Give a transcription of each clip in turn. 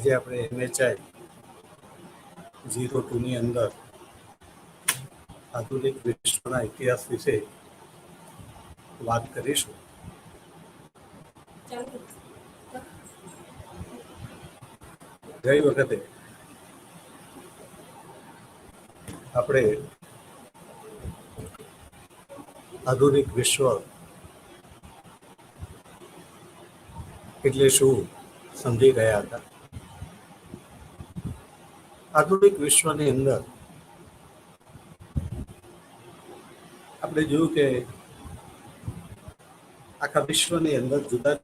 આજે આપણે MHI 02 ની અંદર આધુનિક વિશ્વના ઇતિહાસ વિશે વાત કરીશું. ગઈ વખતે આપણે આધુનિક વિશ્વ એટલે શું સમજી ગયા હતા. આધુનિક વિશ્વની અંદર આપણે જોયું કે આખા વિશ્વની અંદર જુદા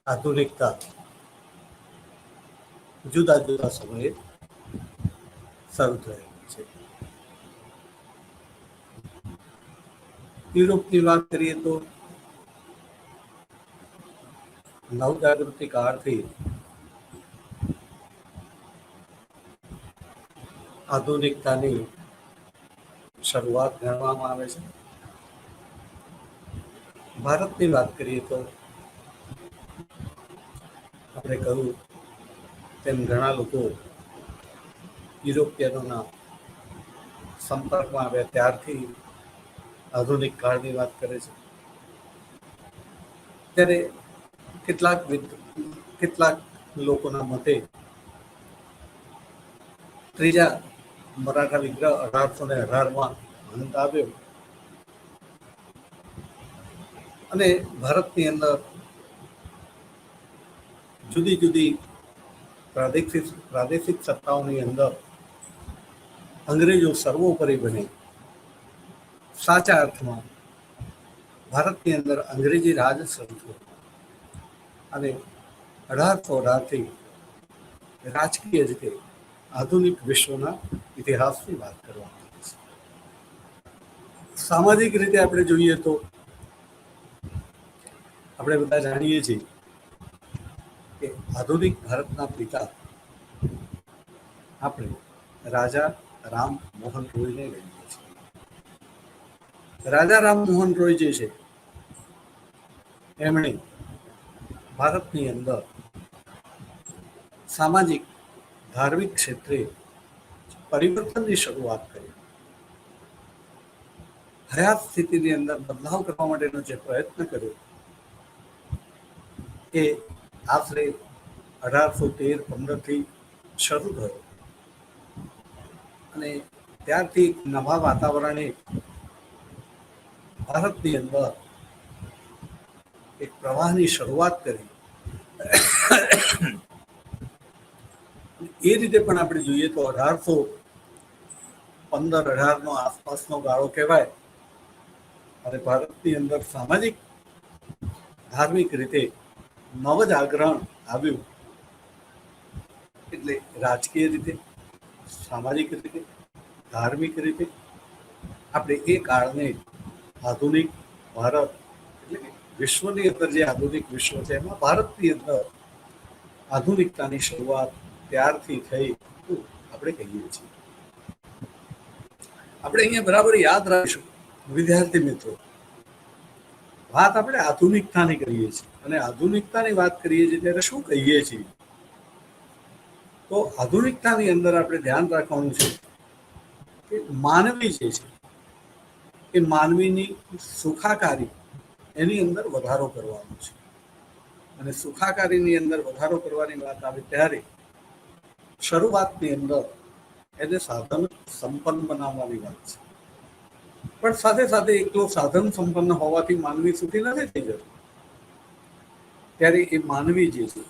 આધુનિકતા જુદા જુદા સમયે શરૂ થયેલી છે. યુરોપની વાત કરીએ તો નવજાગૃતિ કાળથી આધુનિકતાની શરૂઆત ગણવામાં આવે છે. ભારતની વાત કરીએ તો આપણે કહ્યું તેમ ઘણા લોકો યુરોપિયનોના સંપર્કમાં આવ્યા ત્યારથી આધુનિક કાળની વાત કરે છે. ત્યારે કેટલાક લોકોના મતે ત્રીજા મરાઠા વિગ્રહ 1818માં અંત આવ્યો અને ભારતની અંદર જુદી જુદી પ્રાદેશિક સત્તાઓની અંદર અંગ્રેજો સર્વોપરી બને સાચા અર્થમાં ભારતની અંદર અંગ્રેજી રાજ શરૂ થયું અને 1818થી રાજકીય રીતે આધુનિક વિશ્વના ઇતિહાસની વાત કરવામાં આવે છે. સામાજિક રીતે આપણે જોઈએ તો આપણે બધા જાણીએ છીએ કે આધુનિક ભારતના પિતા આપણે રાજા રામ મોહન રોયને લઈએ છીએ. રાજા રામ મોહન રોય જે છે એમણે ભારતની અંદર સામાજિક ધાર્મિક ક્ષેત્રે પરિવર્તનની શરૂઆત કરી. હયાત સ્થિતિની અંદર બદલાવ કરવા માટેનો જે પ્રયત્ન કર્યો એ આશરે 1813-15થી શરૂ થયો અને ત્યારથી નવા વાતાવરણે ભારતની અંદર એક પ્રવાહની શરૂઆત કરી. એ રીતે પણ આપણે જોઈએ તો 1815-18 આસપાસનો ગાળો કહેવાય અને ભારતની અંદર સામાજિક ધાર્મિક રીતે નવજાગરણ આવ્યું. એટલે રાજકીય રીતે, સામાજિક રીતે, ધાર્મિક રીતે આપણે એ કાળને આધુનિક ભારત એટલે કે વિશ્વની અંદર જે આધુનિક વિશ્વ છે એમાં ભારતની અંદર આધુનિકતાની શરૂઆત ત્યારથી થઈ આપણે કહીએ છીએ. આપણે અહીંયા બરાબર યાદ રાખીશું વિદ્યાર્થી મિત્રો, વાત આપણે આધુનિકતાની કરીએ છીએ અને આધુનિકતાની વાત કરીએ છીએ ત્યારે શું કહીએ છીએ તો આધુનિકતાની અંદર આપણે ધ્યાન રાખવાનું છે કે માનવી જે છે એ માનવીની સુખાકારી એની અંદર વધારો કરવાનો છે અને સુખાકારીની અંદર વધારો કરવાની વાત આવે ત્યારે શરૂઆતની અંદર એને સાધન સંપન્ન બનાવવાની વાત છે. પણ સાથે સાથે એકલો સાધન સંપન્ન હોવાથી માનવી સુખી નથી થઈ જતો. ત્યારે એ માનવી જે છે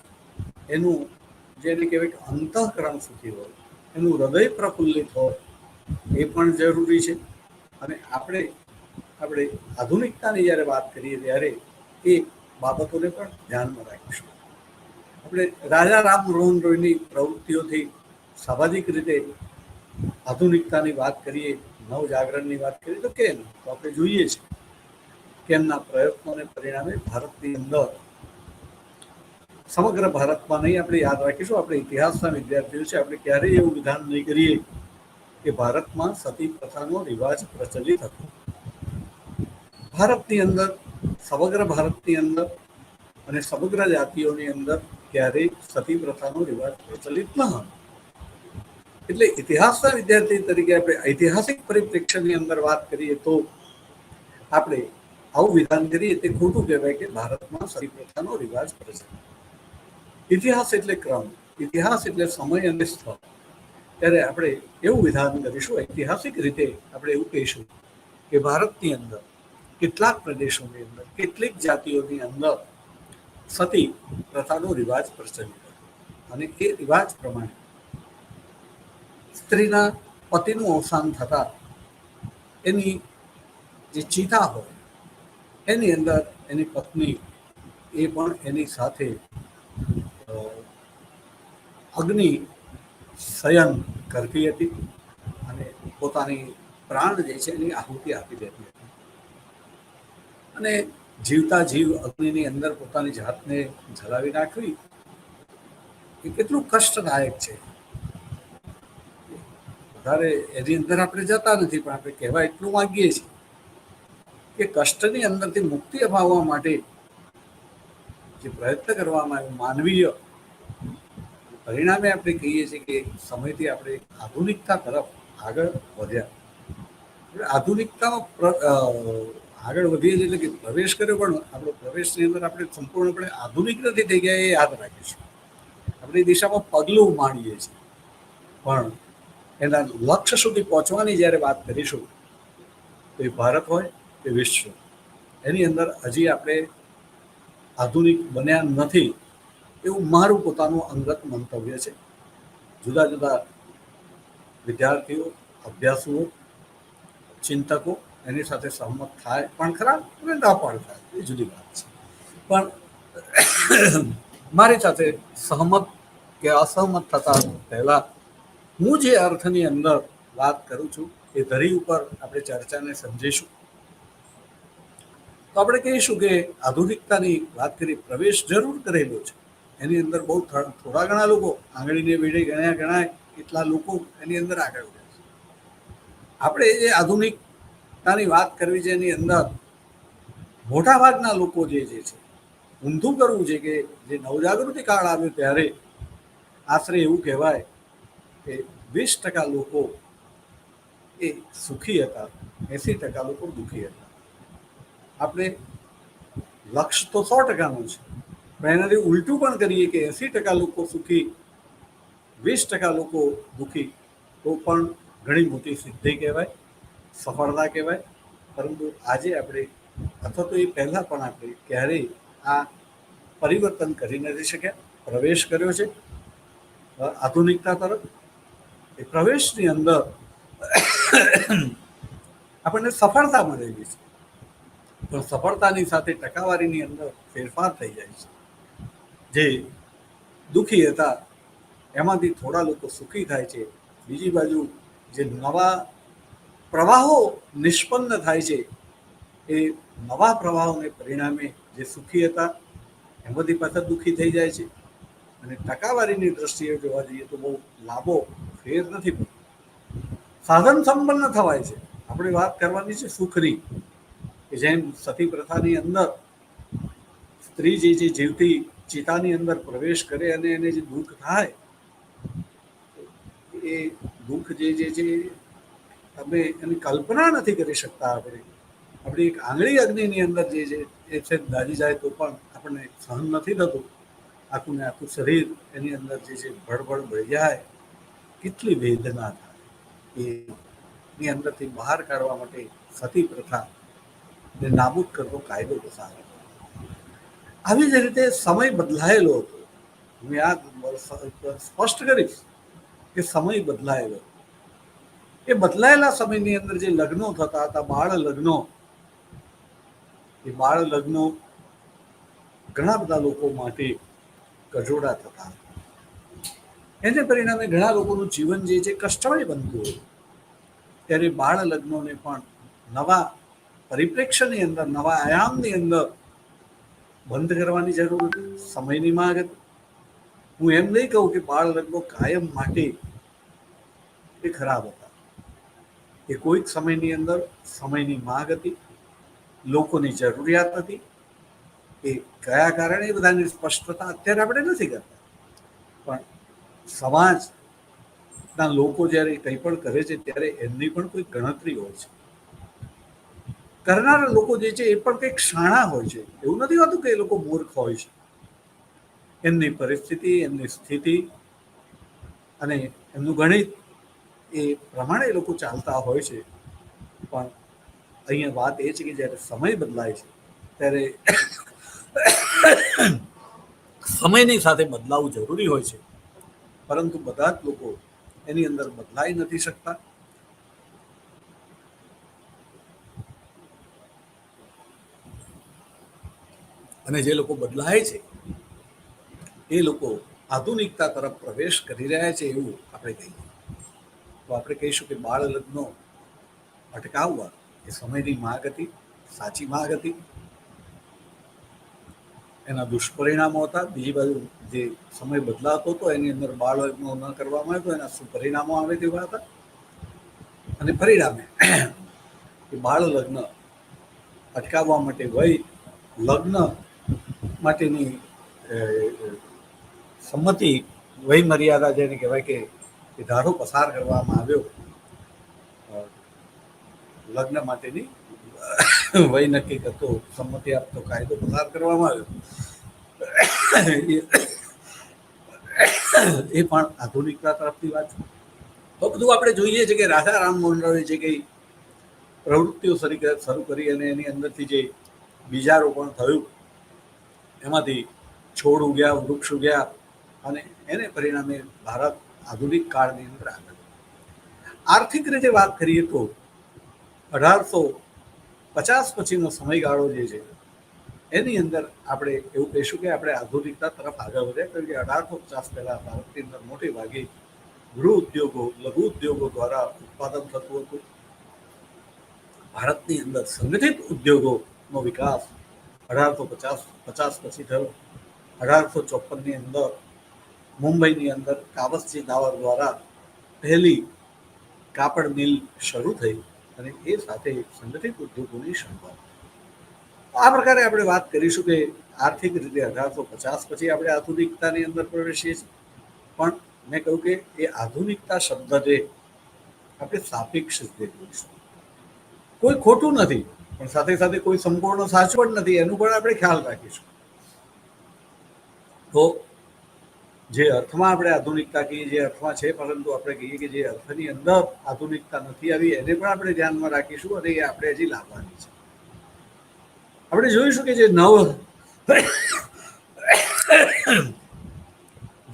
એનું જેને કહેવાય કે અંતઃકરણ સુખી હોય, એનું હૃદય પ્રફુલ્લિત હોય એ પણ જરૂરી છે. અને આપણે આધુનિકતાની જ્યારે વાત કરીએ ત્યારે એ બાબતોને પણ ધ્યાનમાં રાખીશું. આપણે રાજા રામ મોહન રોયની પ્રવૃત્તિઓથી સામાજિક રીતે આધુનિકતાની વાત કરીએ, નવજાગરણની વાત કરીએ તો કેમ? તો આપણે જોઈએ છીએ કે એમના પ્રયત્નોને પરિણામે ભારતની અંદર સમગ્ર ભારતમાં નહીં, આપણે યાદ રાખીશું, આપણે ઇતિહાસના વિદ્યાર્થીઓ છે, આપણે ક્યારેય એવું વિધાન નહીં કરીએ કે ભારતમાં સતી પ્રથાનો રિવાજ પ્રચલિત હતો. ભારતની અંદર, સમગ્ર ભારતની અંદર અને સમગ્ર જાતિઓની અંદર ક્યારેય સતી પ્રથાનો રિવાજ પ્રચલિત ન હતો. એટલે ઇતિહાસના વિદ્યાર્થી તરીકે આપણે ઐતિહાસિક પરિપ્રેક્ષ્યની અંદર વાત કરીએ તો આપણે આવું વિધાન કરીએ તે ખોટું કહેવાય કે ભારતમાં સતી પ્રથાનો રિવાજ પ્રચલિત. ઇતિહાસ એટલે ક્રમ, ઇતિહાસ એટલે સમય અને સ્થળ. ત્યારે આપણે એવું વિધાન કરીશું, ઐતિહાસિક રીતે આપણે એવું કહીશું કે ભારતની અંદર કેટલાક પ્રદેશોની અંદર કેટલીક જાતિઓની અંદર સતી પ્રથાનો રિવાજ પ્રચલિત અને એ રિવાજ પ્રમાણે સ્ત્રીના પતિનું અવસાન થતા એની જે ચિતા હોય એની અંદર એની પત્ની એ પણ એની સાથે અગ્નિ શયન કરતી હતી અને પોતાની પ્રાણ જે છે એની આહુતિ આપી દેતી હતી. અને જીવતા જીવ અગ્નિની અંદર પોતાની જાતને જલાવી નાખવી એ કેટલું કષ્ટદાયક છે. વધારે એની અંદર આપણે જતા નથી, પણ આપણે કહેવા એટલું માંગીએ છીએ કે કષ્ટની અંદરથી મુક્તિ અપાવવા માટે જે પ્રયત્ન કરવામાં આવ્યો માનવીય, પરિણામે આપણે કહીએ છીએ કે સમયથી આપણે આધુનિકતા તરફ આગળ વધ્યા. આધુનિકતામાં આગળ વધીએ છીએ એટલે કે પ્રવેશ કર્યો, પણ આપણો પ્રવેશની અંદર આપણે સંપૂર્ણપણે આધુનિક નથી થઈ ગયા એ યાદ રાખીશું. આપણે એ દિશામાં પગલું માંડીએ છીએ, પણ એના લક્ષ્ય સુધી પહોંચવાની જ્યારે વાત કરીશું તો એ ભારત હોય કે વિશ્વ, એની અંદર હજી આપણે આધુનિક બન્યા નથી એવું મારું પોતાનું અંગત મંતવ્ય છે. જુદા જુદા વિદ્યાર્થીઓ, અભ્યાસુઓ, ચિંતકો એની સાથે સહમત થાય પણ ખરા અને ન પણ થાય, એ જુદી વાત છે. પણ મારી સાથે સહમત કે અસહમત થતા પહેલા હું જે અર્થની અંદર વાત કરું છું એ ધરી ઉપર આપણે ચર્ચાને સમજીશું. તો આપણે કહીશું કે આધુનિકતાની વાત કરી, પ્રવેશ જરૂર કરેલો છે. એની અંદર બહુ થોડા ઘણા લોકો, આંગળીને વેઢે ગણાય એટલા લોકો એની અંદર આગળ વધે છે. આપણે જે આધુનિકતાની વાત કરવી છે એની અંદર મોટા ભાગના લોકો જે છે ઊંધું કરવું છે કે જે નવજાગૃતિ કાળ આવ્યો ત્યારે આશરે એવું કહેવાય કે 20% લોકો એ સુખી હતા, 80% લોકો દુઃખી હતા. આપણે લક્ષ્ય તો 100%નું છે, પણ એનાથી ઉલટું પણ કરીએ કે 80% લોકો સુખી, 20% લોકો દુઃખી, તો પણ ઘણી મોટી સિદ્ધિ કહેવાય, સફળતા કહેવાય. પરંતુ આજે આપણે અથવા તો એ પહેલાં પણ આપણે ક્યારેય આ પરિવર્તન કરી નથી શક્યા. પ્રવેશ કર્યો છે આધુનિકતા તરફ, એ પ્રવેશની અંદર આપણને સફળતા મળેલી છે, પણ સફળતાની સાથે ટકાવારીની અંદર ફેરફાર થઈ જાય છે. જે દુઃખી હતા એમાંથી થોડા લોકો સુખી થાય છે. બીજી બાજુ જે નવા પ્રવાહો નિષ્પન્ન થાય છે એ નવા પ્રવાહોને પરિણામે જે સુખી હતા એમાંથી પાછા દુઃખી થઈ જાય છે. અને ટકાવારીની દ્રષ્ટિએ જોવા જઈએ તો બહુ લાભો ફેર નથી પડતો. સાધન સંપન્ન થવાય છે. આપણે વાત કરવાની છે સુખની, કે જેમ સતી પ્રથાની અંદર સ્ત્રી જે જીવતી ચિતાની અંદર પ્રવેશ કરે અને એને જે દુઃખ થાય, એ દુઃખ જે છે તમે એની કલ્પના નથી કરી શકતા. આપણી એક આંગળી અગ્નિની અંદર જે છે એ છે દાજી જાય તો પણ આપણને સહન નથી થતું. આખું ને આખું શરીર એની અંદર જે છે ભડભડ બળી જાય, કેટલી વેદના થાય. એની અંદરથી બહાર કાઢવા માટે સતી પ્રથા ને નાબૂદ કરતો કાયદો પસાર. આવી જ રીતે સમય બદલાયેલો હતો. હું આ સ્પષ્ટ કરીશ કે સમય બદલાયેલો. એ બદલાયેલા સમયની અંદર જે લગ્નો થતા હતા, બાળ લગ્નો, એ બાળ લગ્નો ઘણા બધા લોકો માટે કજોડા થતા. એને પરિણામે ઘણા લોકોનું જીવન જે છે કષ્ટમય બનતું હતું. ત્યારે બાળ લગ્નોને પણ નવા પરિપ્રેક્ષ્યની અંદર, નવા આયામની અંદર બંધ કરવાની જરૂર હતી, સમયની માંગ હતી. હું એમ નહીં કહું કે બાળ લગ્નો કાયમ માટે એ ખરાબ હતા. એ કોઈક સમયની અંદર સમયની માંગ હતી, લોકોની જરૂરિયાત હતી, એ કયા કારણે એ બધાની સ્પષ્ટતા અત્યારે આપણે નથી કરતા, પણ સમાજના લોકો જ્યારે કંઈ પણ કરે છે ત્યારે એમની પણ કોઈ ગણતરી હોય છે. કરનારા લોકો જે છે એ પણ કંઈક શાણા હોય છે. એવું નથી હોતું કે એ લોકો મૂર્ખ હોય છે. એમની પરિસ્થિતિ, એમની સ્થિતિ અને એમનું ગણિત એ પ્રમાણે એ લોકો ચાલતા હોય છે. પણ અહીંયા વાત એ છે કે જ્યારે સમય બદલાય છે ત્યારે સમયની સાથે બદલાવું જરૂરી હોય છે, પરંતુ બધા જ લોકો એની અંદર બદલાઈ નથી શકતા. અને જે લોકો બદલાય છે એ લોકો આધુનિકતા તરફ પ્રવેશ કરી રહ્યા છે એવું આપણે કહીએ તો આપણે કહીશું કે બાળ લગ્નો અટકાવવા એ સમયની માંગ હતી, સાચી માંગ હતી. એના દુષ્પરિણામો હતા. બીજી બાજુ જે સમય બદલાતો હતો એની અંદર બાળ લગ્નો ન કરવામાં આવે તો એના શું પરિણામો આવે તેવા હતા. અને પરિણામે બાળ લગ્ન અટકાવવા માટે વય લગ્ન માટેની સંમતિ, વય મર્યાદા જેને કહેવાય કે ધારો પસાર કરવામાં આવ્યો. લગ્ન માટેની વય નક્કી કરતો, સંમતિ આપતો કાયદો પસાર કરવામાં આવ્યો. એ પણ આધુનિકતા તરફની વાત છે. તો બધું આપણે જોઈએ છે કે રાજા રામમોહન રાય જે કંઈ પ્રવૃત્તિઓ શરૂ કરી અને એની અંદરથી જે બીજારોપણ થયું, એમાંથી છોડ ઉગ્યા, વૃક્ષ ઉગ્યા અને એને પરિણામે ભારત આધુનિક કાળની અંદર આગળ. આર્થિક રીતે વાત કરીએ તો 1850 પછીનો સમયગાળો જે છે એની અંદર આપણે એવું કહીશું કે આપણે આધુનિકતા તરફ આગળ વધ્યા. કારણ કે 1850 પહેલા ભારતની અંદર મોટે ભાગે ગૃહ ઉદ્યોગો, લઘુ ઉદ્યોગો દ્વારા ઉત્પાદન થતું હતું. ભારતની અંદર સંગઠિત ઉદ્યોગોનો વિકાસ 1850 પછી થયો. 1854ની અંદર મુંબઈની અંદર કાવસજી દાવર દ્વારા પહેલી કાપડ મિલ શરૂ થઈ અને એ સાથે સંગઠિત ઉદ્યોગોની શરૂઆત. આ પ્રકારે આપણે વાત કરીશું કે આર્થિક રીતે 1850 પછી આપણે આધુનિકતાની અંદર પ્રવેશીએ છીએ. પણ મેં કહ્યું કે એ આધુનિકતા શબ્દને આપણે સાપેક્ષ રીતે જોઈશું. કોઈ ખોટું નથી, પણ સાથે સાથે કોઈ સંપૂર્ણ સાચું પણ નથી, એનું પણ આપણે ખ્યાલ રાખીશું. તો જે અર્થમાં આપણે આધુનિકતા કહીએ, જે અર્થમાં છે, પરંતુ આપણે કહીએ કે જે અર્થની અંદર આધુનિકતા નથી આવી એને પણ આપણે ધ્યાનમાં રાખીશું અને એ આપણે હજી લાવવાની છે. આપણે જોઈશું કે જે નવ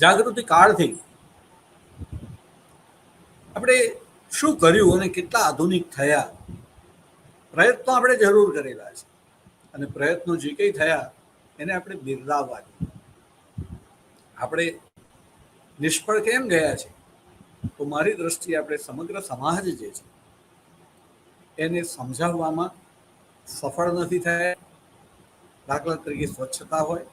જાગૃતિ કાળથી આપણે શું કર્યું અને કેટલા આધુનિક થયા. પ્રયત્નો આપણે જરૂર કરેલા છે અને પ્રયત્નો જે કંઈ થયા એને આપણે બિરદાવવા. આપણે નિષ્ફળ કેમ ગયા છે તો મારી દ્રષ્ટિએ આપણે સમગ્ર સમાજ જે છે એને સમજાવવામાં સફળ નથી થયા. દાખલા તરીકે સ્વચ્છતા હોય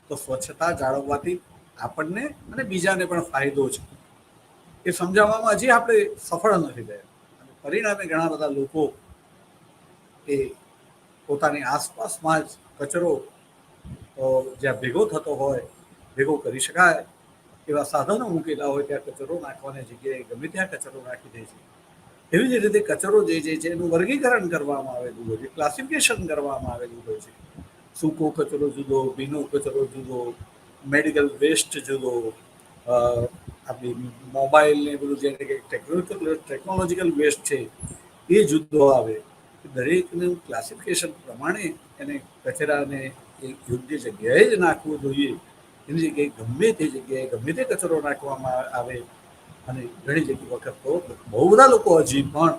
તો સ્વચ્છતા જાળવવાથી આપણને અને બીજાને પણ ફાયદો છે, એ સમજાવવામાં હજી આપણે સફળ નથી થયા. અને પરિણામે ઘણા બધા લોકો એ પોતાની આસપાસમાં જ કચરો જ્યાં ભેગો થતો હોય, ભેગો કરી શકાય એવા સાધનો મૂકેલા હોય ત્યાં કચરો નાખવાની જગ્યાએ ગમે ત્યાં કચરો નાખી દે છે. એવી જ રીતે કચરો જે છે એનું વર્ગીકરણ કરવામાં આવેલું હોય છે, ક્લાસિફિકેશન કરવામાં આવેલું હોય છે. સૂકો કચરો જુદો, ભીનો કચરો જુદો, મેડિકલ વેસ્ટ જુદો, આપણી મોબાઈલ ને બધું જે ટેકનોલોજીકલ વેસ્ટ છે એ જુદો આવે. દરેકનું ક્લાસિફિકેશન પ્રમાણે એને કચરાને યોગ્ય જગ્યાએ જ નાખવું જોઈએ. એની જગ્યાએ ગમે તે જગ્યાએ ગમે તે કચરો નાખવામાં આવે અને ઘણી વખત તો બહુ બધા લોકો હજી પણ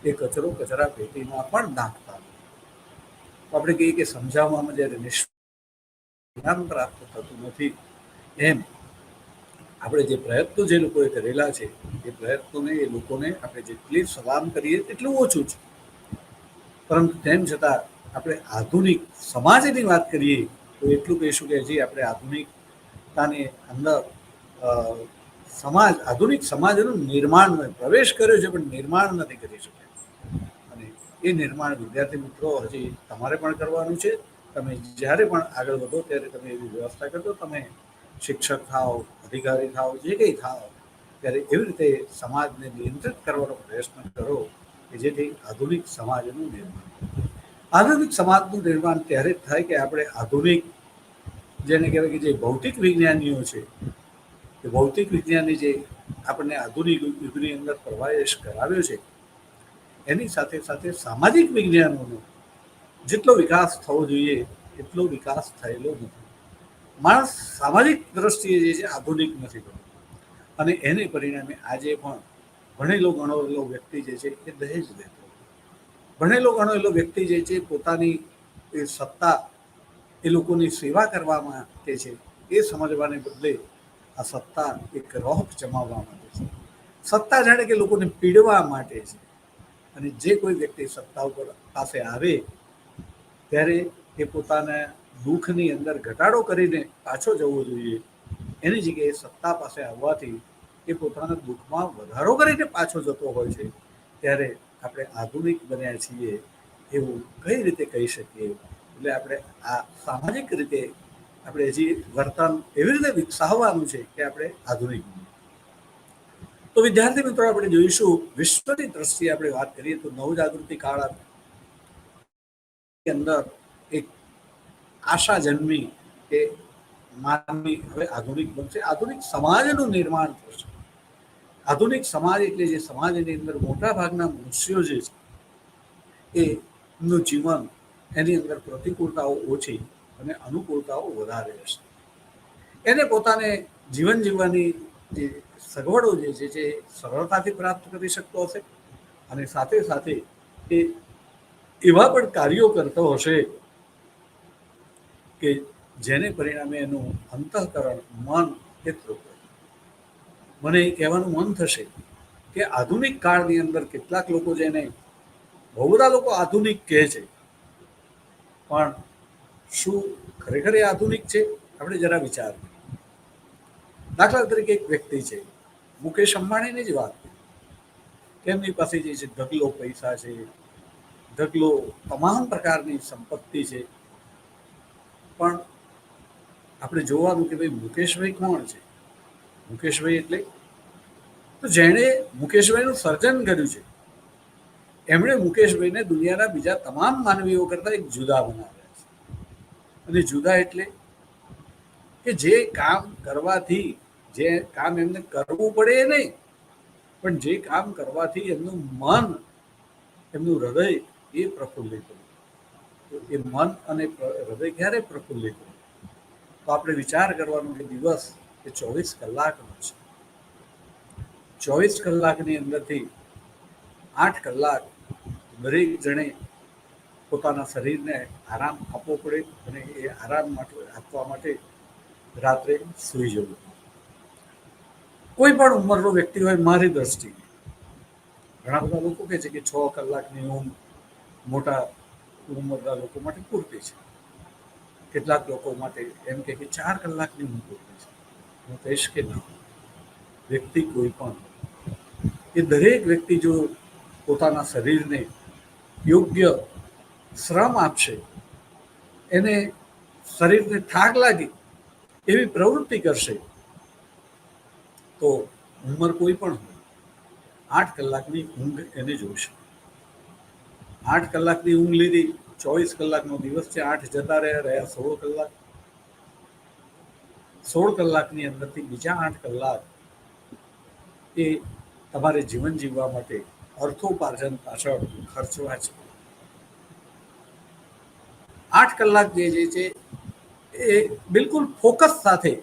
એ કચરો કચરા પેટીમાં પણ નાખતા. આપણે કહીએ કે સમજાવવામાં જ્યારે નિષ્ણાત પ્રાપ્ત થતું નથી, એમ આપણે જે પ્રયત્નો જે લોકોએ કરેલા છે એ પ્રયત્નોને એ લોકોને આપણે જેટલી સલામ કરીએ એટલું ઓછું છે. પરંતુ તેમ છતાં આપણે આધુનિક સમાજની વાત કરીએ તો એટલું કહીશું કે હજી આપણે આધુનિકતાની અંદર આધુનિક સમાજનું નિર્માણ પ્રવેશ કર્યો છે પણ નિર્માણ નથી કરી શક્યા. અને એ નિર્માણ વિદ્યાર્થી મિત્રો હજી તમારે પણ કરવાનું છે. તમે જ્યારે પણ આગળ વધો ત્યારે તમે એવી વ્યવસ્થા કરજો. તમે શિક્ષક થાઓ, અધિકારી થાઓ, જે કંઈ થાઓ, ત્યારે એવી રીતે સમાજને નિયંત્રિત કરવાનો પ્રયત્ન કરો કે જેથી આધુનિક સમાજનું નિર્માણ. આધુનિક સમાજનું નિર્માણ ત્યારે જ થાય કે આપણે આધુનિક, જેને કહેવાય કે જે ભૌતિક વિજ્ઞાનીઓ છે, એ ભૌતિક વિજ્ઞાની જે આપણને આધુનિક યુગની અંદર પ્રવેશ કરાવ્યો છે, એની સાથે સાથે સામાજિક વિજ્ઞાનોનો જેટલો વિકાસ થવો જોઈએ એટલો વિકાસ થયેલો નથી. માણસ સામાજિક દ્રષ્ટિએ જે છે આધુનિક નથી બનતો, અને એને પરિણામે આજે પણ ભણેલો ગણેલો વ્યક્તિ જે છે એ દહેજ લેતો, ભણેલો ગણેલો વ્યક્તિ જે છે પોતાની એ સત્તા એ લોકોની સેવા કરવા માટે છે એ સમજવાને બદલે આ સત્તા એક રોપ જમાવવા માટે છે. સત્તા જાણે કે લોકોને પીડવા માટે છે. અને જે કોઈ વ્યક્તિ સત્તા ઉપર પાસે આવે ત્યારે એ પોતાના દુઃખની અંદર ઘટાડો કરીને પાછો જવો જોઈએ. એની જગ્યાએ સત્તા પાસે આવવાથી એ પોતાના દુઃખમાં વધારો કરીને પાછો જતો હોય છે. ત્યારે આપણે આધુનિક બન્યા છીએ એવું કઈ રીતે કહી શકીએ? એટલે આપણે આ સામાજિક રીતે આપણે હજી વર્તન એવી રીતે વિકસાવવાનું છે કે આપણે આધુનિક. તો વિદ્યાર્થી મિત્રો, આપણે જોઈશું વિશ્વની દ્રષ્ટિએ આપણે વાત કરીએ તો નવજાગૃતિ કાળ અંદર એક આશા જન્મી કે માનવી હવે આધુનિક બનશે, આધુનિક સમાજનું નિર્માણ થશે. આધુનિક સમાજ એટલે જે સમાજની અંદર મોટા ભાગના મનુષ્યો જે છે એનું જીવન, એની અંદર પ્રતિકૂળતાઓ ઓછી અને અનુકૂળતાઓ વધારે હશે. એને પોતાને જીવન જીવવાની જે સગવડો જે છે જે સરળતાથી પ્રાપ્ત કરી શકતો હશે, અને સાથે સાથે એ એવા પણ કાર્યો કરતો હશે કે જેને પરિણામે એનું અંતઃકરણ, મન એ તૃપ્ત. મને કહેવાનું મન થશે કે આધુનિક કાળની અંદર કેટલાક લોકો, જેને બહુ બધા લોકો આધુનિક કહે છે, પણ શું ખરેખર એ આધુનિક છે? આપણે જરા વિચાર. દાખલા તરીકે એક વ્યક્તિ છે, મુકેશ અંબાણીની જ વાત, તેમની પાસે જે છે ઢગલો પૈસા છે, ઢગલો તમામ પ્રકારની સંપત્તિ છે, પણ આપણે જોવાનું કે ભાઈ મુકેશભાઈ કોણ છે? મુકેશભાઈ એટલે તો જેણે મુકેશભાઈનું સર્જન કર્યું છે, એમણે મુકેશભાઈને દુનિયાના બીજા તમામ માનવીઓ કરતા એક જુદા બનાવ્યા છે. અને જુદા એટલે કે જે કામ કરવાથી, જે કામ એમને કરવું પડે એ નહીં, પણ જે કામ કરવાથી એમનું મન, એમનું હૃદય એ પ્રફુલ્લિત હોય. તો એ મન અને હૃદય ક્યારે પ્રફુલ્લિત હોય? તો આપણે વિચાર કરવાનો કે દિવસ એ 24 કલાકનો છે. 24 કલાકની અંદરથી 8 કલાક દરેક જણે પોતાના શરીરને આરામ આપવો પડે, અને એ આરામ માટે આપવા માટે રાત્રે સૂઈ જવું. કોઈ પણ ઉંમરનો વ્યક્તિ હોય, મારી દ્રષ્ટિએ ઘણા બધા લોકો કહે છે કે 6 કલાકની ઊંઘ મોટા ઉંમરના લોકો માટે પૂરતી છે. કેટલાક લોકો માટે એમ કે 4 કલાકની ઊંઘ પૂરતી છે. હું કહીશ કે ના, વ્યક્તિ કોઈ પણ, એ દરેક વ્યક્તિ જો પોતાના શરીરને યોગ્ય શ્રમ આપશે, એને શરીરને થાક લાગે એવી પ્રવૃત્તિ કરશે, તો ઉંમર કોઈ પણ હોય, 8 કલાકની ઊંઘ એને જોઈશે. 8 કલાકની ઊંઘ લીધી, 24 કલાકનો દિવસ છે, 8 જતા રહ્યા 16 કલાક. 16 કલાકની અંદરથી બીજા 8 કલાક એ તમારે જીવન જીવવા માટે અર્થોપાર્જન પાછળ ખર્ચવા છે. 8 કલાક જે છે એ બિલકુલ ફોકસ સાથે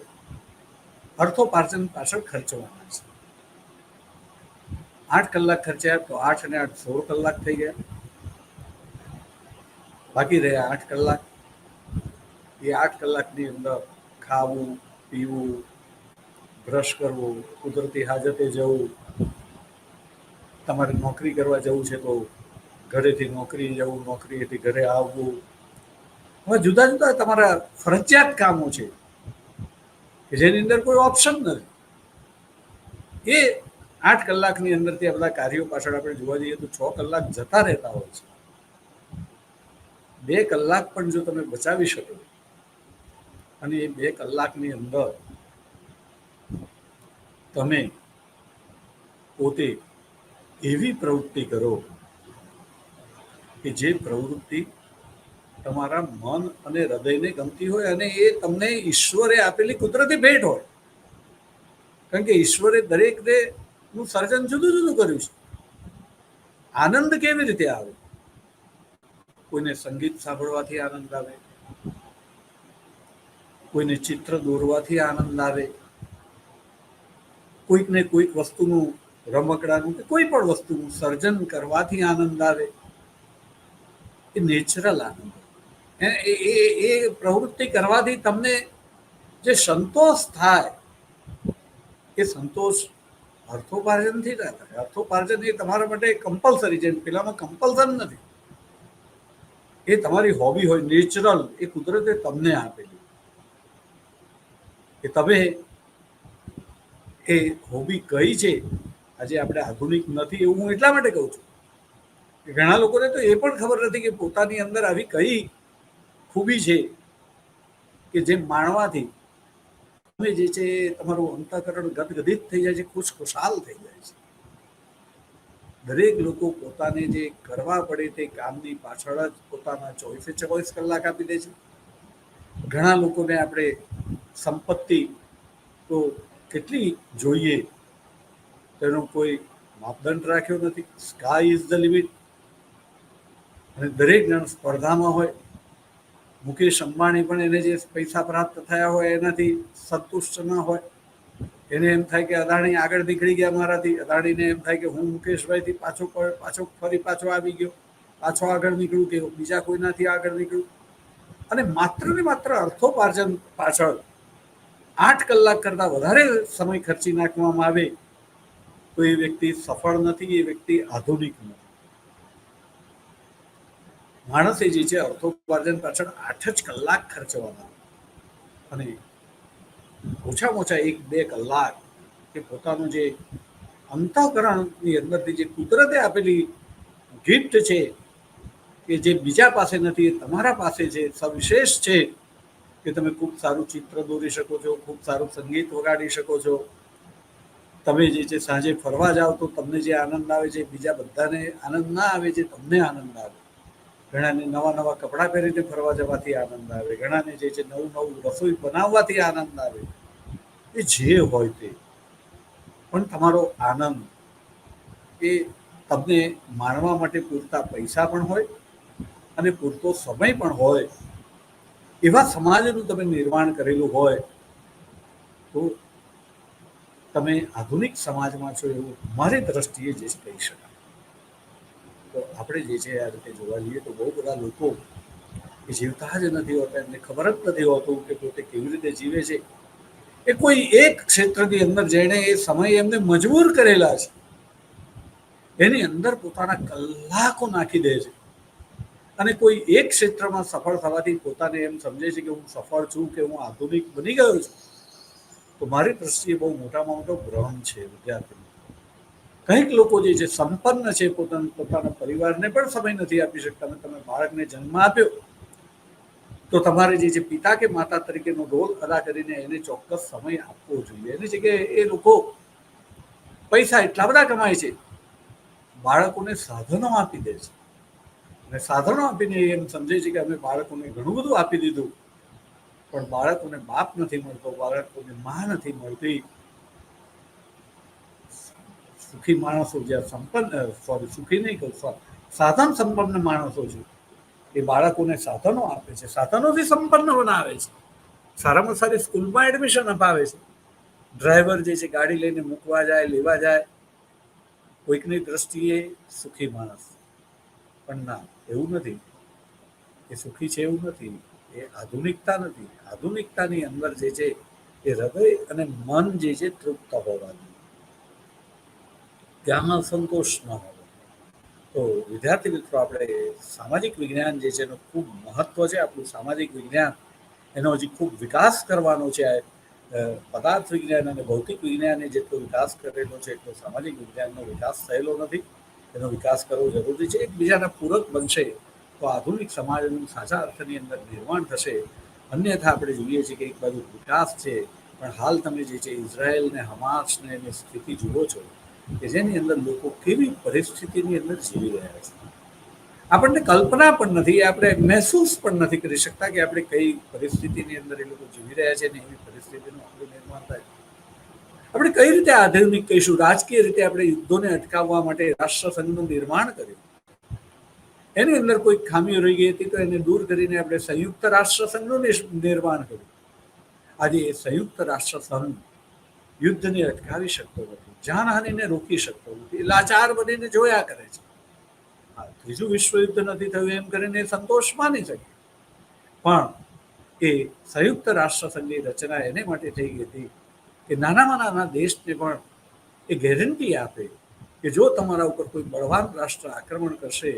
અર્થોપાર્જન પાછળ ખર્ચવાના છે. 8 કલાક ખર્ચ્યા તો 8 અને 8 16 કલાક થઈ ગયા. બાકી રહ્યા 8 કલાક. એ 8 કલાકની અંદર ખાવું, પીવું, બ્રશ કરવું, કુદરતી હાજતે જવું, તમારે નોકરી કરવા જવું છે તો ઘરેથી નોકરી જવું, નોકરીએથી ઘરે આવવું, હવે જુદા જુદા તમારા ફરજિયાત કામો છે કે જેની અંદર કોઈ ઓપ્શન નથી. એ 8 કલાકની અંદરથી આ બધા કાર્યો પાછળ આપણે જોવા જઈએ તો 6 કલાક જતા રહેતા હોય છે. 2 કલાક પણ જો તમે બચાવી શકો અને એ 2 કલાકની અંદર તમે પોતે એવી પ્રવૃત્તિ કરો કે જે પ્રવૃત્તિ તમારા મન અને હૃદયને ગમતી હોય અને એ તમને ઈશ્વરે આપેલી કુદરતી ભેટ હોય. કારણ કે ઈશ્વરે દરેકને નું સર્જન જુદું જુદું કર્યું છે. આનંદ કેવી રીતે આવે? કોઈને સંગીત સાંભળવાથી આનંદ આવે, કોઈને ચિત્ર દોરવાથી આનંદ આવે, કોઈકને કોઈક વસ્તુનું રમકડાનું કે કોઈ પણ વસ્તુનું સર્જન કરવાથી આનંદ આવે. એ નેચરલ આનંદ. એ પ્રવૃત્તિ કરવાથી તમને જે સંતોષ થાય એ સંતોષ અર્થોપાર્જનથી ના થાય. અર્થોપાર્જન એ તમારા માટે કમ્પલસરી છે, પેલામાં કમ્પલસન નથી. એ તમારી હોબી હોય, નેચરલ, એ કુદરતે તમને આપેલી. કે તમે એ હોબી કઈ છે. આજે આપણે આધુનિક નથી એવું હું એટલા માટે કહું છું કે ઘણા લોકોને તો એ પણ ખબર નથી કે પોતાની અંદર આવી કઈ ખૂબી છે કે જે માણવાથી તમે જે છે તમારું અંતઃકરણ ગદગદિત થઈ જાય છે, ખુશખુશાલ થઈ જાય છે. દરેક લોકો પોતાને જે કરવા પડે તે કામની પાછળ જ પોતાના 24 કલાક આપી દે છે. ઘણા લોકોને આપણે સંપત્તિ તો કેટલી જોઈએ તેનો કોઈ માપદંડ રાખ્યો નથી. Sky is the limit. અને દરેક જણ સ્પર્ધામાં હોય. મુકેશ અંબાણી પણ એને જે પૈસા પ્રાપ્ત થયા હોય એનાથી સંતુષ્ટ ન હોય. એને એમ થાય કે અદાણી આગળ નીકળી ગયા મારાથી. અદાણીને એમ થાય કે હું મુકેશભાઈથી પાછો આવી ગયો, પાછો આગળ નીકળું કે બીજા કોઈનાથી આગળ નીકળું. અને માત્ર ને માત્ર અર્થોપાર્જન પાછળ 8 કલાક કરતા વધારે સમય ખર્ચી નાખવામાં આવે તો એ વ્યક્તિ સફળ નથી, એ વ્યક્તિ આધુનિક નથી. માણસે જે છે અર્થોપાર્જન પાછળ 8 જ કલાક ખર્ચવાના અને ઓછામાં ઓછા 1-2 કલાક કે પોતાનું જે અંતઃકરણની અંદરથી જે કુદરતે આપેલી ગિફ્ટ છે કે જે બીજા પાસે નથી, તમારા પાસે છે, સવિશેષ છે કે તમે ખૂબ સારું ચિત્ર દોરી શકો છો, ખૂબ સારું સંગીત વગાડી શકો છો. તમે જે છે સાંજે ફરવા જાઓ તો તમને જે આનંદ આવે છે બીજા બધાને આનંદ ના આવે, જે તમને આનંદ આવે. ઘણાને નવા નવા કપડાં પહેરીને ફરવા જવાથી આનંદ આવે, ઘણાને જે છે નવું નવું રસોઈ બનાવવાથી આનંદ આવે. એ જે હોય તે પણ તમારો આનંદ એ તમને માણવા માટે પૂરતા પૈસા પણ હોય અને પૂરતો સમય પણ હોય એવા સમાજનું તમે નિર્માણ કરેલું હોય તો તમે આધુનિક સમાજમાં છો એવું મારી દ્રષ્ટિએ જે કહી શકાય. તો આપણે જે છે આ રીતે જોવા જઈએ તો બહુ બધા લોકો એ જીવતા જ નથી હોતા, એમને ખબર જ નથી હોતું કે પોતે કેવી રીતે જીવે છે. એ કોઈ એક ક્ષેત્રની અંદર જઈને એ સમય એમને મજબૂર કરેલા છે, એની અંદર પોતાના કલાકો નાખી દે છે અને કોઈ એક ક્ષેત્રમાં સફળ થવાથી પોતાને એમ સમજે છે કે હું સફળ છું, કે હું આધુનિક બની ગયો છું. તો મારી દ્રષ્ટિએ બહુ મોટામાં મોટો ભ્રમ છે વિદ્યાર્થી. કંઈક લોકો જે છે સંપન્ન છે, પોતાના પરિવારને પણ સમય નથી આપી શકતા. તમે બાળકને જન્મ આપ્યો તો તમારે જે છે પિતા કે માતા તરીકેનો રોલ અદા કરીને એને ચોક્કસ સમય આપવો જોઈએ. એની જગ્યાએ એ લોકો પૈસા એટલા બધા કમાય છે, બાળકોને સાધનો આપી દે છે અને સાધનો આપીને એમ સમજે છે કે અમે બાળકોને ઘણું બધું આપી દીધું, પણ બાળકોને બાપ નથી મળતો, બાળકોને માં નથી મળતી. સુખી માણસો જ્યાં સુખી નહીં કહું, સાધન સંપન્ન માણસો છે એ બાળકોને સાધનો આપે છે, સાધનોથી સંપન્ન બનાવે છે, સારામાં સારી સ્કૂલમાં એડમિશન અપાવે છે. ડ્રાઈવર જે છે ગાડી લઈને મૂકવા જાય, લેવા જાય. કોઈકની દ્રષ્ટિએ સુખી માણસ, પણ ના, એવું નથી. એ સુખી છે એવું નથી. એ આધુનિકતા નથી. આધુનિકતાની અંદર જે છે એ હૃદય અને મન જે છે તૃપ્ત હોવા જોઈએ, ત્યાંમાં સંતોષ ન હોય. તો વિદ્યાર્થી મિત્રો, આપણે સામાજિક વિજ્ઞાન જે છે એનું ખૂબ મહત્વ છે. આપણું સામાજિક વિજ્ઞાન એનો હજી ખૂબ વિકાસ કરવાનો છે. પદાર્થ વિજ્ઞાન અને ભૌતિક વિજ્ઞાને જેટલો વિકાસ કરેલો છે એટલો સામાજિક વિજ્ઞાનનો વિકાસ થયેલો નથી. એનો વિકાસ કરવો જરૂરી છે. એકબીજાના પૂરક બનશે તો આધુનિક સમાજનું સાચા અર્થની અંદર નિર્માણ થશે. અન્યથા આપણે જોઈએ છીએ કે એક બાજુ વિકાસ છે, પણ હાલ તમે જે છે ઇઝરાયલ ને હમાસ ને એની સ્થિતિ જુઓ છો કે જેની અંદર લોકો કેવી પરિસ્થિતિની અંદર જીવી રહ્યા છે. આપણને કલ્પના પણ નથી, આપણે મહેસૂસ પણ નથી કરી શકતા કે આપણે કઈ પરિસ્થિતિની અંદર એ લોકો જીવી રહ્યા છે ને એવી પરિસ્થિતિનું આપણું નિર્માણ થાય. આપણે કઈ રીતે આધુનિક કહીશું? રાજકીય રીતે આપણે યુદ્ધોને અટકાવવા માટે રાષ્ટ્રસંઘનું નિર્માણ કર્યું. એની અંદર કોઈ ખામીઓ રહી ગઈ હતી તો એને દૂર કરીને આપણે સંયુક્ત રાષ્ટ્રસંઘનું નિર્માણ કર્યું. આજે એ સંયુક્ત રાષ્ટ્રસંઘ યુદ્ધને અટકાવી શકતો નથી, જાનહાનિને રોકી શકતો નથી, લાચાર બનીને જોયા કરે છે. ત્રીજું વિશ્વયુદ્ધ નથી થયું એમ કરીને સંતોષ માની શકે, પણ એ સંયુક્ત રાષ્ટ્રસંઘની રચના એને માટે થઈ ગઈ હતી કે નાનામાં નાના દેશને પણ એ ગેરંટી આપે કે જો તમારા ઉપર કોઈ બળવાન રાષ્ટ્ર આક્રમણ કરશે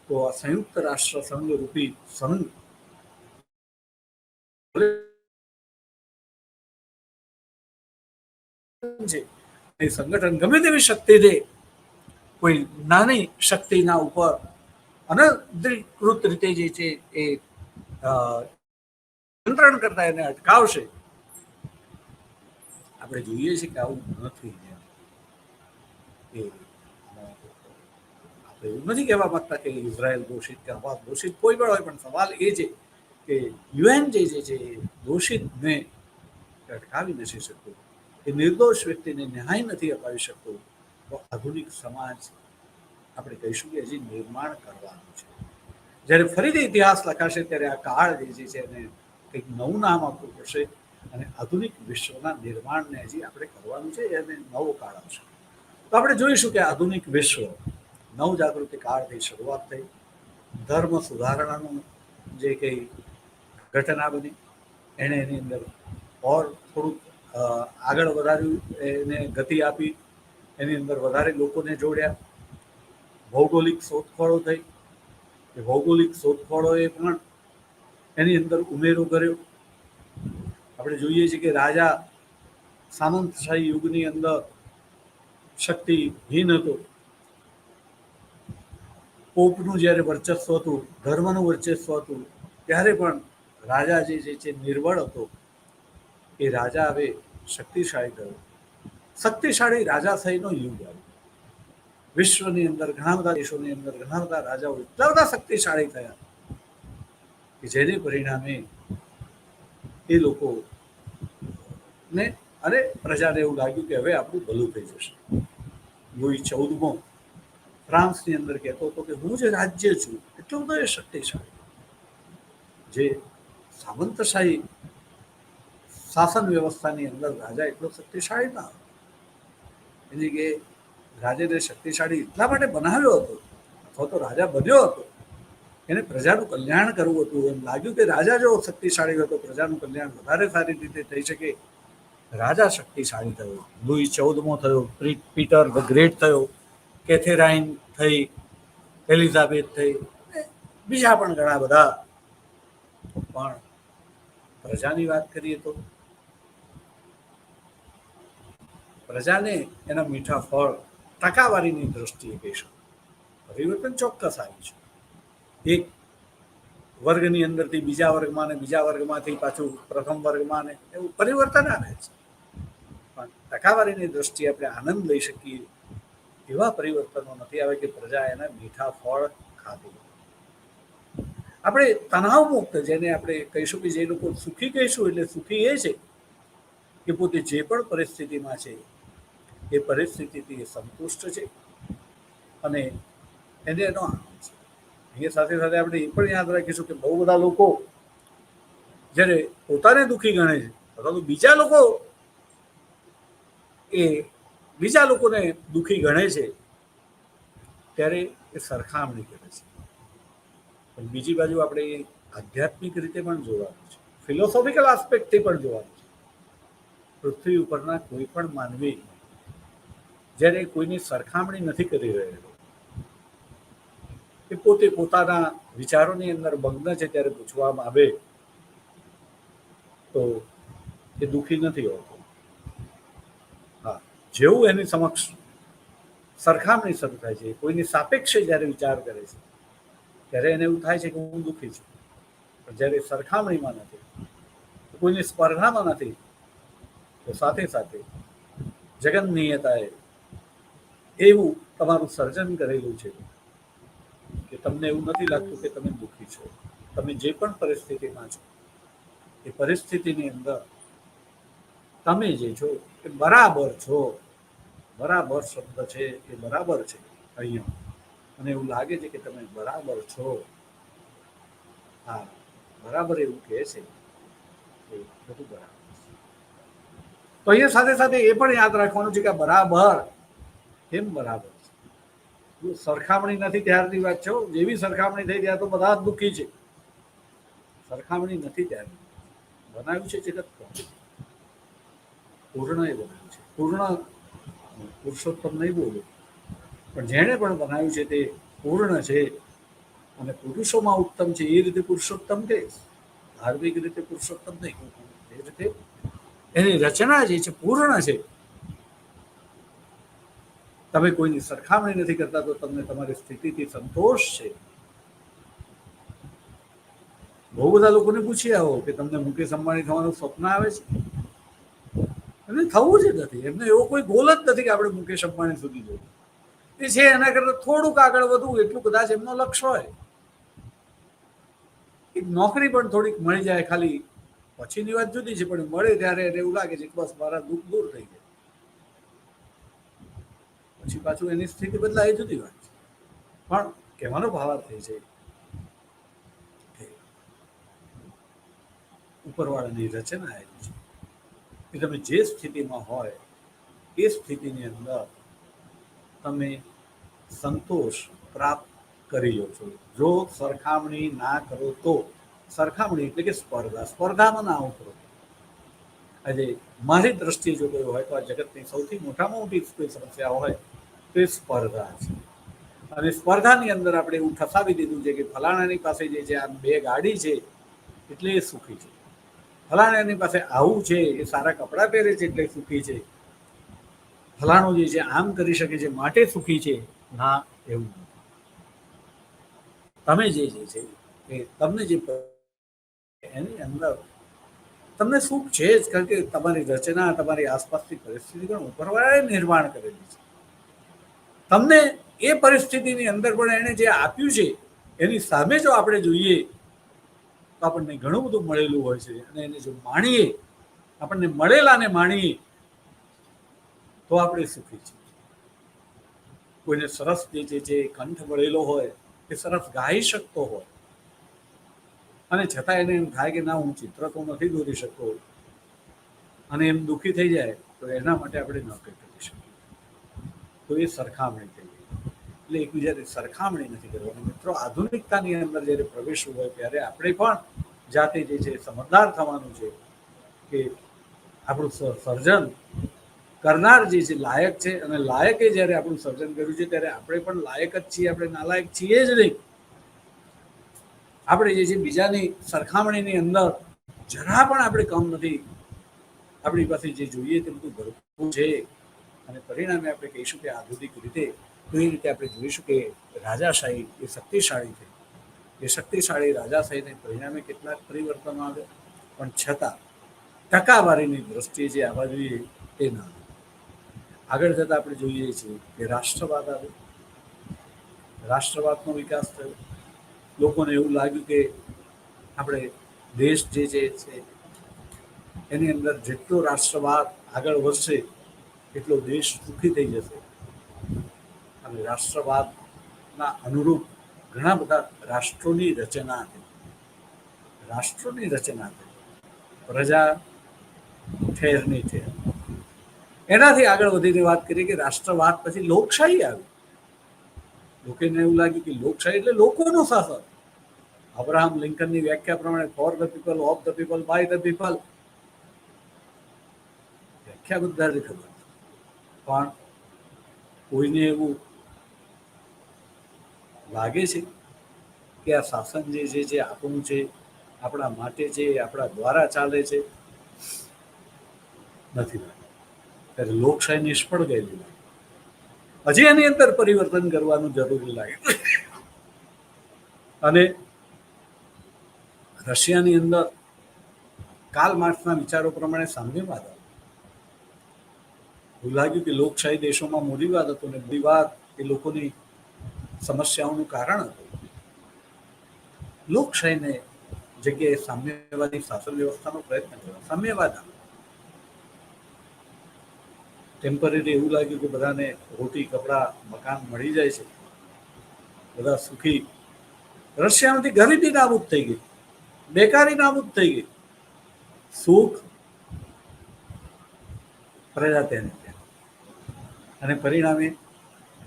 તો આ સંયુક્ત રાષ્ટ્ર સંઘ રૂપી સંઘ એ સંગઠન ગમે તેવી શક્તિ દે, કોઈ નાની શક્તિના ઉપર અનધિકૃત રીતે જે છે એ નિયંત્રણ કરતા એને અટકાવશે. આપણે જોઈએ છીએ કે આવું નથી. આપણે એવું નથી કહેવા માંગતા કે ઇઝરાયલ દોષિત કે હમાસ દોષિત, કોઈ પણ હોય, પણ સવાલ એ છે કે યુએન જે છે દોષિતને અટકાવી નથી શકતું, એ નિર્દોષ વ્યક્તિને ન્યાય નથી અપાવી શકતો. તો આધુનિક સમાજ આપણે કહીશું કે હજી નિર્માણ કરવાનું છે. જ્યારે ફરીથી ઇતિહાસ લખાશે ત્યારે આ કાળ જે છે એને કંઈક નવું નામ આપવું પડશે અને આધુનિક વિશ્વના નિર્માણને હજી આપણે કરવાનું છે અને નવો કાળ આવશે. તો આપણે જોઈશું કે આધુનિક વિશ્વ નવજાગૃતિ કાળથી શરૂઆત થઈ, ધર્મ સુધારણાનું જે કંઈ ઘટના બની એણે એની અંદર ઓર થોડુંક આગળ વધાર્યું, એને ગતિ આપી, એની અંદર વધારે લોકોને જોડ્યા, ભૌગોલિક શોધખોળો થઈ, એ ભૌગોલિક શોધખોળોએ પણ એની અંદર ઉમેરો કર્યો. આપણે જોઈએ છીએ કે રાજા સામંતશાહી યુગની અંદર શક્તિહીન હતો, પોપનું જ્યારે વર્ચસ્વ હતું, ધર્મનું વર્ચસ્વ હતું, ત્યારે પણ રાજા જે છે નિર્બળ હતો, એ રાજા હવે શક્તિશાળી થયો. શક્તિશાળી રાજાશાહીનો યુગ આવ્યો. વિશ્વની અંદર ઘણા બધા દેશોની અંદર ઘણા બધા રાજાઓ એટલા બધા શક્તિશાળી થયા કે જેને પરિણામે એ લોકો ને અરે પ્રજાને એવું લાગ્યું કે હવે આપણું ભલું થઈ જશે. લુઈ 14મો ફ્રાન્સની અંદર કહેતો હતો કે હું જે રાજ્ય છું એટલું બધું એ શક્તિશાળી, જે સામંતશાહી શાસન વ્યવસ્થાની અંદર રાજા એટલો શક્તિશાળી ના હતો. એની કે રાજાને શક્તિશાળી એટલા માટે બનાવ્યો હતો અથવા તો રાજા બન્યો હતો, એને પ્રજાનું કલ્યાણ કરવું હતું. એમ લાગ્યું કે રાજા જો શક્તિશાળી હોય તો પ્રજાનું કલ્યાણ વધારે સારી રીતે થઈ શકે. રાજા શક્તિશાળી થયો, લુઈ 14મો થયો, પીટર ધ ગ્રેટ થયો, કેથેરાઇન થઈ, એલિઝાબેથ થઈ, બીજા પણ ઘણા બધા. પણ પ્રજાની વાત કરીએ તો પ્રજાને એના મીઠા ફળ ટકાવારીની દ્રષ્ટિએ કહીશું પરિવર્તન ચોક્કસ આવ્યું છે. એક વર્ગની અંદરથી બીજા વર્ગમાં ને બીજા વર્ગમાંથી પાછું પ્રથમ વર્ગમાં ને એવું પરિવર્તન આવે છે, પણ ટકાવારીની દ્રષ્ટિએ આપણે આનંદ લઈ શકીએ એવા પરિવર્તનો નથી આવે કે પ્રજા એના મીઠા ફળ ખાધી. આપણે તણાવ મુક્ત, જેને આપણે કહીશું કે જે લોકો સુખી કહીશું, એટલે સુખી એ છે કે પોતે જે પણ પરિસ્થિતિમાં છે એ પરિસ્થિતિથી સંતુષ્ટ છે અને એને એનો આનંદ છે. એ સાથે સાથે આપણે એ પણ યાદ રાખીશું કે બહુ બધા લોકો જ્યારે પોતાને દુઃખી ગણે છે અથવા તો બીજા લોકો એ બીજા લોકોને દુઃખી ગણે છે ત્યારે એ સરખામણી કરે છે. પણ બીજી બાજુ આપણે એ આધ્યાત્મિક રીતે પણ જોવાનું છે, ફિલોસોફિકલ આસ્પેક્ટથી પણ જોવાનું છે. પૃથ્વી ઉપરના કોઈ પણ માનવી જ્યારે કોઈની સરખામણી નથી કરી રહેલો, એ પોતે પોતાના વિચારોની અંદર મગ્ન છે, ત્યારે પૂછવામાં આવે તો એ દુઃખી નથી હોતો. હા, જેવું એની સમક્ષ સરખામણી શરૂ થાય છે, કોઈની સાપેક્ષે જ્યારે વિચાર કરે છે ત્યારે એને એવું થાય છે કે હું દુઃખી છું. પણ જ્યારે સરખામણીમાં નથી, કોઈની સ્પર્ધામાં નથી, તો સાથે સાથે જગન નિયતાએ એવું તમારું સર્જન કરેલું છે કે તમને એવું નથી લાગતું કે તમે દુઃખી છો. તમે જે પણ પરિસ્થિતિમાં છો એ પરિસ્થિતિની અંદર તમે જે છો એ બરાબર છો. બરાબર શબ્દ છે એ બરાબર છે અહીંયા, અને એવું લાગે છે કે તમે બરાબર છો. હા, બરાબર એવું કહે છે કે બધું બરાબર. તો અહીંયા સાથે સાથે એ પણ યાદ રાખવાનું છે કે બરાબર કેમ બરાબર છે. સરખામણી નથી ત્યારની વાત છે. જેવી સરખામણી થઈ ત્યાં તો બધા જ દુઃખી છે. સરખામણી નથી ત્યારે બનાવ્યું છે જગત પૂર્ણ એ બનાવ્યું છે. પૂર્ણ પુરુષોત્તમ નહીં બોલું, પણ જેણે પણ બનાવ્યું છે તે પૂર્ણ છે. અને પુરુષોમાં ઉત્તમ છે એ રીતે પુરુષોત્તમ કે ધાર્મિક રીતે પુરુષોત્તમ નહીં, એ રીતે એની રચના જે છે પૂર્ણ છે. તમે કોઈની સરખામણી નથી કરતા તો તમને તમારી સ્થિતિથી સંતોષ છે. બહુ બધા લોકોને પૂછી આવો કે તમને મુકેશ અંબાણી થવાનું સ્વપ્ન આવે છે? એમને થવું જ નથી. એમને એવો કોઈ ગોલ જ નથી કે આપણે મુકેશ અંબાણી સુધી જવું. એ છે એના કરતા થોડુંક આગળ વધવું એટલું કદાચ એમનો લક્ષ્ય હોય. એક નોકરી પણ થોડીક મળી જાય ખાલી, પછીની વાત જુદી છે, પણ મળે ત્યારે એવું લાગે છે કે બસ મારા દુઃખ દૂર થઈ જાય. પછી પાછું એની સ્થિતિ બદલાય જુદી વાત છે. પણ કહેવાનો ભાવાર્થ એ છે કે ઉપરવાળાની રચના એવી છે કે તમે જે સ્થિતિમાં હોય એ સ્થિતિની અંદર તમે સંતોષ પ્રાપ્ત કરી લો છો. જો સરખામણી ના કરો તો, સરખામણી એટલે કે સ્પર્ધા, સ્પર્ધામાં ના ઉતરો. આજે મારી દ્રષ્ટિએ જો કોઈ હોય તો આ જગતની સૌથી મોટામાં મોટી કોઈ સમસ્યા હોય તો એ સ્પર્ધા છે. અને સ્પર્ધાની અંદર આપણે એવું ઠસાવી દીધું છે કે ફલાણાની પાસે જે છે આ 2 ગાડી છે એટલે એ સુખી છે, ફલાણાની પાસે આવું છે એ સારા કપડાં પહેરે છે એટલે સુખી છે, ફલાણું જે છે આમ કરી શકે છે માટે સુખી છે. ના, એવું નથી. તમે જે છે એ તમને જે એની અંદર તમને સુખ છે જ, કારણ કે તમારી રચના, તમારી આસપાસની પરિસ્થિતિ પણ ઉપરવાળાએ નિર્માણ કરેલી છે. તમને એ પરિસ્થિતિની અંદર પણ એને જે આપ્યું છે એની સામે જો આપણે જોઈએ તો આપણને ઘણું બધું મળેલું હોય છે. અને એને જો માણીએ, આપણને મળેલાને માણીએ તો આપણે સુખી છીએ. કોઈને સરસ જે છે કંઠ મળેલો હોય, એ સરસ ગાઈ શકતો હોય, અને છતાં એને એમ થાય કે ના હું ચિત્ર તો નથી દોરી શકતો, અને એમ દુઃખી થઈ જાય તો એના માટે આપણે ન કરી શકીએ. તો એ સરખામણી થઈ ગઈ. એટલે એકબીજાની સરખામણી નથી કરવાની. મિત્રો, આધુનિકતાની અંદર જ્યારે પ્રવેશવું હોય ત્યારે આપણે પણ જાતે જે છે સમજદાર થવાનું છે કે આપણું સર્જન કરનાર જે છે લાયક છે, અને લાયકે જ્યારે આપણું સર્જન કર્યું છે ત્યારે આપણે પણ લાયક જ છીએ, આપણે નાલાયક છીએ જ નહીં. આપણે જે છે બીજાની સરખામણીની અંદર જરા પણ આપણે કમ નથી. આપણી પાસે જે જોઈએ તે બધું ભરપૂર છે. અને પરિણામે આપણે કહીશું કે આધુનિક રીતે તો એ રીતે આપણે જોઈશું કે રાજાશાહી એ શક્તિશાળી છે. એ શક્તિશાળી રાજાશાહીને પરિણામે કેટલાક પરિવર્તનો આવે, પણ છતાં ટકાવારીની દ્રષ્ટિએ જે આવવા જોઈએ તે ના. આગળ જતાં આપણે જોઈએ છીએ કે રાષ્ટ્રવાદ આવ્યો, રાષ્ટ્રવાદનો વિકાસ થયો. લોકોને એવું લાગ્યું કે આપણે દેશ જે છે એની અંદર જેટલો રાષ્ટ્રવાદ આગળ વધશે એટલો દેશ સુખી થઈ જશે. અને રાષ્ટ્રવાદના અનુરૂપ ઘણા બધા રાષ્ટ્રોની રચના થઈ. રાષ્ટ્રોની રચના થઈ, પ્રજા ઠેરની ઠેર. એનાથી આગળ વધીને વાત કરીએ કે રાષ્ટ્રવાદ પછી લોકશાહી આવી. લોકોને એવું લાગ્યું કે લોકશાહી એટલે લોકોનું શાસન. અબ્રાહમ લિંકનની વ્યાખ્યા પ્રમાણે for the people, of the people, by the people. વ્યાખ્યા બધાને ખબર, પણ કોઈને એવું લાગે છે કે આ શાસન જે છે આપણું છે, આપણા માટે છે, આપણા દ્વારા ચાલે છે? નથી લાગતું. ત્યારે લોકશાહી નિષ્ફળ ગયેલી લાગે. હજી એની અંદર પરિવર્તન કરવાનું જરૂરી લાગે. અને રશિયાની અંદર કાર્લ માર્ક્સના વિચારો પ્રમાણે સામ્યવાદ હતો. એવું લાગ્યું કે લોકશાહી દેશોમાં મૂડીવાદ હતો ને મૂડીવાદ એ લોકોની સમસ્યાઓનું કારણ હતું. લોકશાહીને જગ્યાએ સામ્યવાદી શાસન વ્યવસ્થાનો પ્રયત્ન કર્યો. સામ્યવાદ ટેમ્પરરી એવું લાગ્યું કે બધાને રોટી કપડા મકાન મળી જાય છે, બધા સુખી. રશિયામાંથી ગરીબી નાબૂદ થઈ ગઈ, બેકારી નાબૂદ થઈ ગઈ, સુખ પ્રજા તેને અને પરિણામે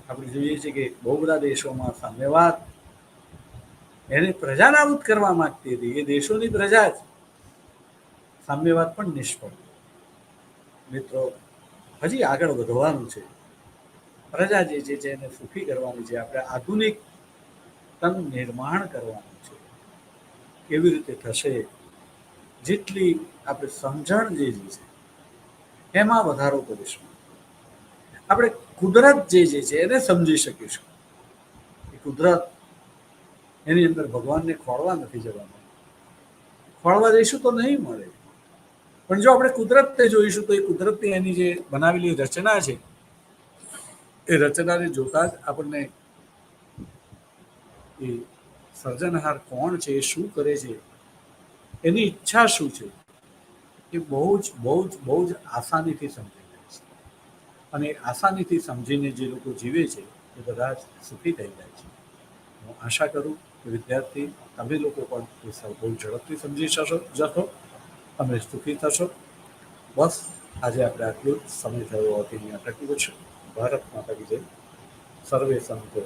આપણે જોઈએ છીએ કે બહુ બધા દેશોમાં સામ્યવાદ એને પ્રજા નાબૂદ કરવા માંગતી હતી. એ દેશોની પ્રજા જ સામ્યવાદ પણ નિષ્ફળ. મિત્રો, હજી આગળ વધવાનું છે. પ્રજા જે છે એને સુખી કરવાની છે. આપણે આધુનિક નિર્માણ કરવાનું છે. કેવી રીતે થશે? જેટલી આપણે સમજણ જે છે એમાં વધારો કરીશું, આપણે કુદરત જે છે એને સમજી શકીશું. કુદરત એની અંદર ભગવાનને ખોળવા નથી જવાનું. ખોળવા જઈશું તો નહીં મળે. પણ જો આપણે કુદરતને જોઈશું તો એ કુદરતની એની જે બનાવેલી રચના છે એ રચનાને જોતા જ આપણને એ સર્જનહાર કોણ છે, શું કરે છે, એની ઈચ્છા શું છે, એ બહુ જ આસાનીથી સમજી જાય છે. અને આસાનીથી સમજીને જે લોકો જીવે છે એ બધા જ સુખી થઈ જાય છે. હું આશા કરું કે વિદ્યાર્થી તમે લોકો પણ એ બહુ ઝડપથી સમજી જશો, તમે સુખી થશો. બસ આજે આપણે આટલું જ સમય થયો હોવાથી અહીંયા અટકી છું. ભારત માતા કી જય. સર્વે સંતો